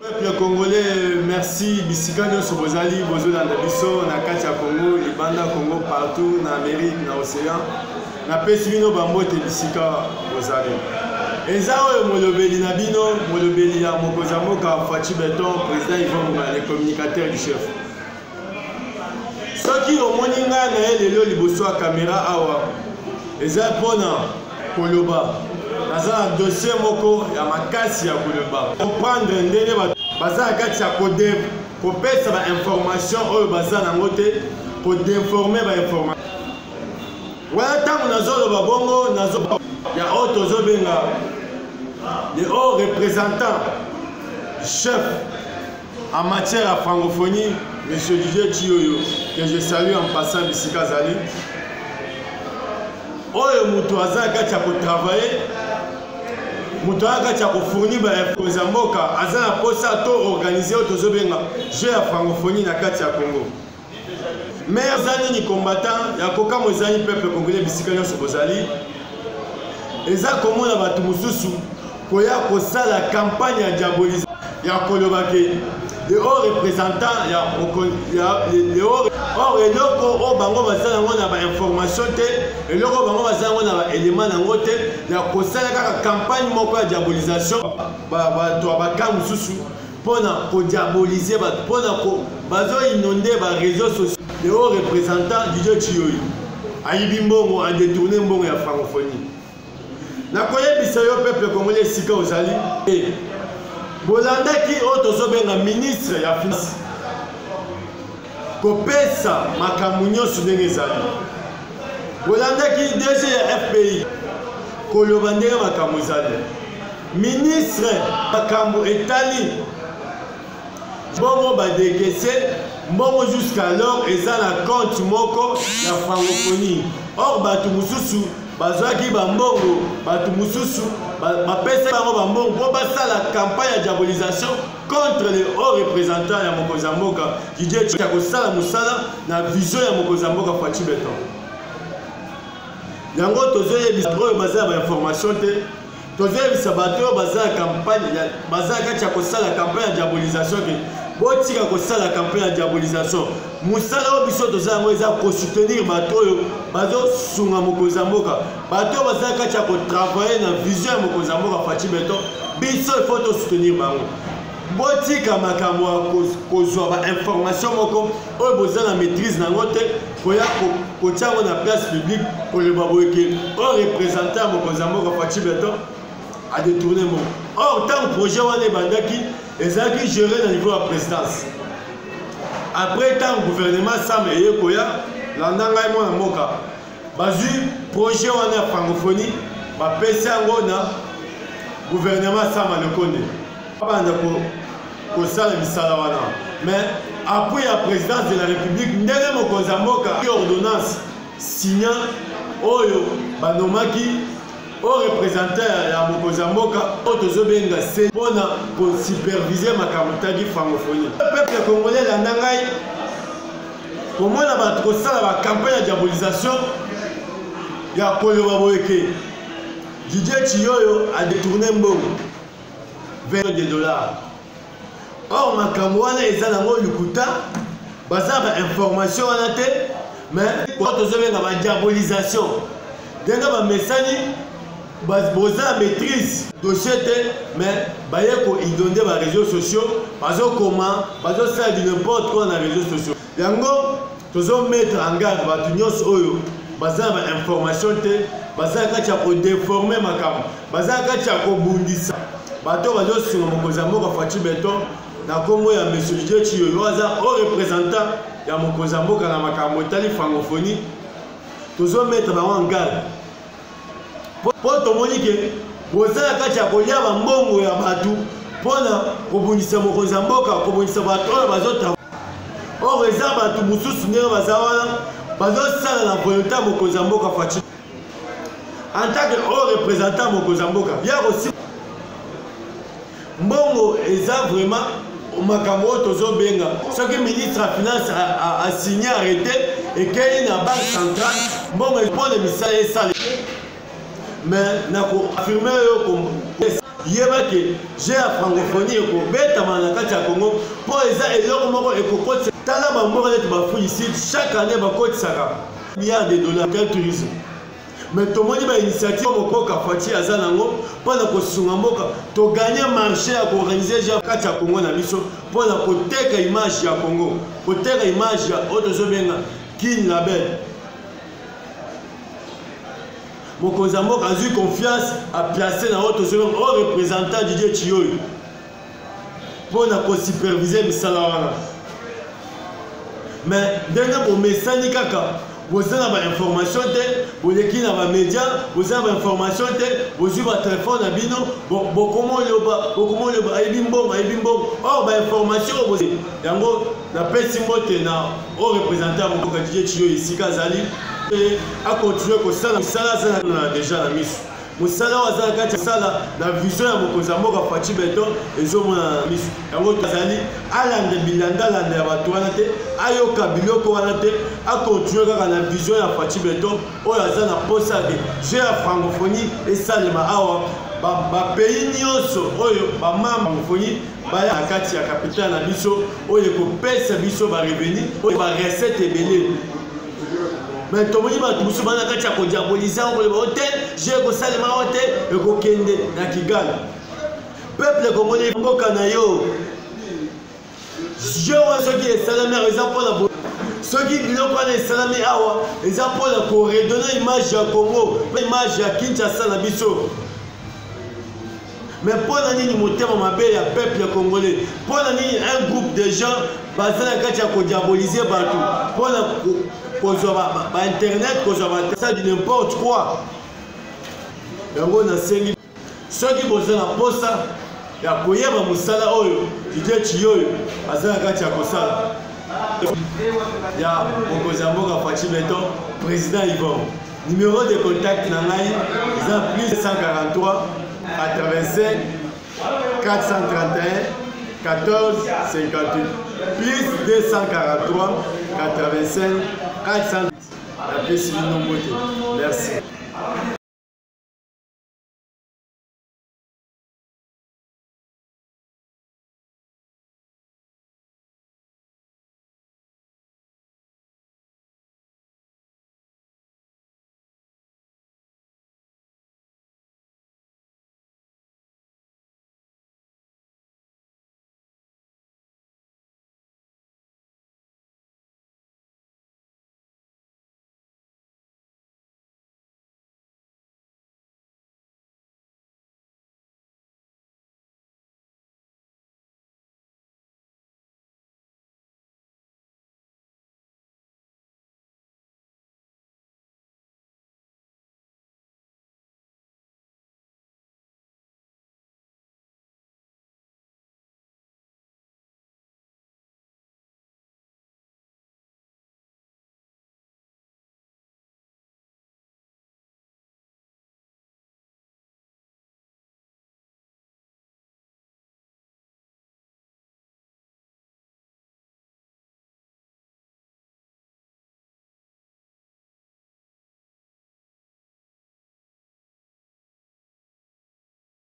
Peuple congolais, merci. Bisika nyonso bozali bozolanda biso na kati ya Congo, libanda Congo partout na Amérique, na Océan. Na pesi bino bambote bisika bozali. Eza oyo molobeli na bino, molobeli ya mokonzi ya mboka Faci Beton, président Yvon Mouba, le communicateur du chef. Soki omoni nga na ye lelo liboso ya caméra awa, eza mpona koloba. Naza na dossier moko ya makasi ya koloba. Comprendre ndenge baza na kati ya kopesa ba information oyo baza nango te, kodinforme ba information. Wana ntango nazoloba bongo ya oyo tozobenga le haut représentant chef en matière à francophonie, M. Didier Chioyo, que je salue en passant bisika zali. Oyo mutu aza na kati ya kotravailler, mutu aza na kati ya kofournir bainfos ya mboka, aza na posa to organiser oyo tozobenga jeu ya francophonie na kati ya Congo. Mais azali ni combattant ya kokamo ezali peuple congolais bisika nyonso bozali. Eza komona bato mosusu koya kosala campagne ya diabolisation ya kolobake le haut représentant ya le haut or eloko o bango basala ngo na ba information te, eloko bango basala ngo na ba élément nango te, ya kosala kaka campagne moko ya diabolisation bato abaka mosusu pona ko diaboliser bato pona ko bazo inonder ba réseaux sociaux. Le haut représentant Didier Chioyo ayibi mbongo a détourné mbongo ya francophonie. Nakoyebisa yo peuple congolais sika ozali bolandaki oyo tozobenga ministre ya finance kopesa makambo nyonso ndenge ezali. Bolandaki DG ya FPI koloba ndenge makambo ezali. Ministre makambo etali bongo badekese mbongo jusqu'alors eza na compte moko ya francophonie. Or bato mosusu bazwaki bambongo, bato mosusu bapesa bango bambongo mpo basala campagne ya diabolisation contre le haut représentant ya mokonzi ya mboka Didier Chioyo, ya kosala mosala na vision ya mokonzi ya mboka Faci Beton. Yango tozoyebisa oyo baza na bainformation te, tozoyebisa bato oyo baza na campagne baza kati ya kosala campagne ya diabolisation ke botika kosala campagne ya diabolisation. Musala oyo biso tozala yango eza kosoutenir bato oyo bazosunga mokonzi ya mboka, bato oyo baza kati ya kotravailler na vision ya mokonzi ya mboka Faci Beton. Biso ifo tosoutenir bango. Botika makambo ya kozwa bainformation moko oyo boza na maîtrise nango te, koya kotia yango na place publique koloba boyeke oyo représentant ya mokonzi ya mboka Faci Beton a détourné mbongo. Or tant projet wana ebandaki ezalaki géré na niveau ya présidence. Après tant gouvernement Sam eye koya landa ngai mwana mboka bazwi projet wana ya francophonie bapesi yango na gouvernement Sam Alekonde babanda kosala misala wana. Mais après la présidence de la République ndenge mokonzi ya mboka ordonnance signa oyo banomaki au représentant ya mokonzi ya mboka oyo tozobenga se mpona kosupervise makambo tagi francophonie. Peuple congolais landa ngai komona bato kosala bacampagne ya diabolisation ya koloba boyeke Didier Chioyo a détourné mbongo $20. Or makambo wana eza nango lukuta, baza bainformation wana te, mais oyo tozobenga badiabolisation ndenge bamesani boza maîtrise dossier te, mais baye koinonde ba réseaux sociaux, bazokoma bazosala du n'importe quoi na réseaux sociaux. Yango tozomettre en garde bato nyonso oyo baza ba information te, baza kati ya kodéformer makambo, baza kati ya kobundisa bato bazosunga mokonzi ya mboka Faci Beton na kombo ya M. Didier Chioyo aza au représentant ya mokonzi ya mboka na makambo etali francophonie. Tozomettre bango en garde po tomoni ke bozala kati ya kolia bambongo ya bato mpona kobundisa mokonzi ya mboka, kobundisa bato oyo bazotava. Or eza bato mosusu ndenge baza wana bazosala na volonté ya mokonzi ya mboka Faci en tant que haut représentant mokonzi ya mboka ya kosi mbongo eza vraiment makambo oyo tozobenga soki ministre ya finance a signé arrêté ekei na banque centrale mbongo mpona misala esala. Mais na ko affirmer yo yebake j'ai la francophonie ekobetama na kati ya Congo mpo eza eloko moko ekokotisa tala bamboka neti bafu ici chaque année bakotisaka milliards de dollars quel tourisme. Mais tout le monde a une initiative pour que aza nango mpona kosunga mboka to gagner marché à organiser ja kati ya Congo na biso mpona koteka image ya Congo koteka image ya oto benga kin label. Mokonzi mboka azui confiance à placer na oto benga au représentant Didier Chiyoyo mpona ko superviser misala wana. Mais ndenge bo mesani kaka vous avez des informations, vous avez des médias, vous avez des informations, vous avez des téléphones, comment oh, des informations, vous avez des représentant ici, à continuer déjà la mission. Musala wazala kati sala na vision ya mokonzi mboka Faci Beton ezomona misu yango tazali alande bilanda lande ya bato wana te ayoka biloko wana te akontinue kaka na vision ya Faci Beton oyo aza na posa ke jeu ya francophonie esalema awa bapays nyonso oyo bamama francophonie baya na kati ya capitale na biso oyo ekopesa biso bareveni oyo barecette ebele. Mais tout le monde a dit que tu as diabolisé en hôtel, j'ai conseillé ma hôtel et kokende na Kigali. Peuple congolais mboka na yo. Je vois ceux qui est salamé exemple pour la ceux qui biloko na salamé awa, exemple pour la Corée donner image ya Congo, image ya Kinshasa na biso. Mais pour la nini motema mabe ya peuple congolais, pour la nini un groupe de gens basé na kati ya ko diaboliser partout. Pour la internet ça dit n'importe quoi. Yango na sengi soki boza na posa ya koyeba musala oyo Didier Chiyoyo azala kati ya kosala ya mokonzi mboka Faci Beton président Yvon. Numéro de contact na ngai eza plus 143 85 431 14 58 plus 243 85 400. Merci.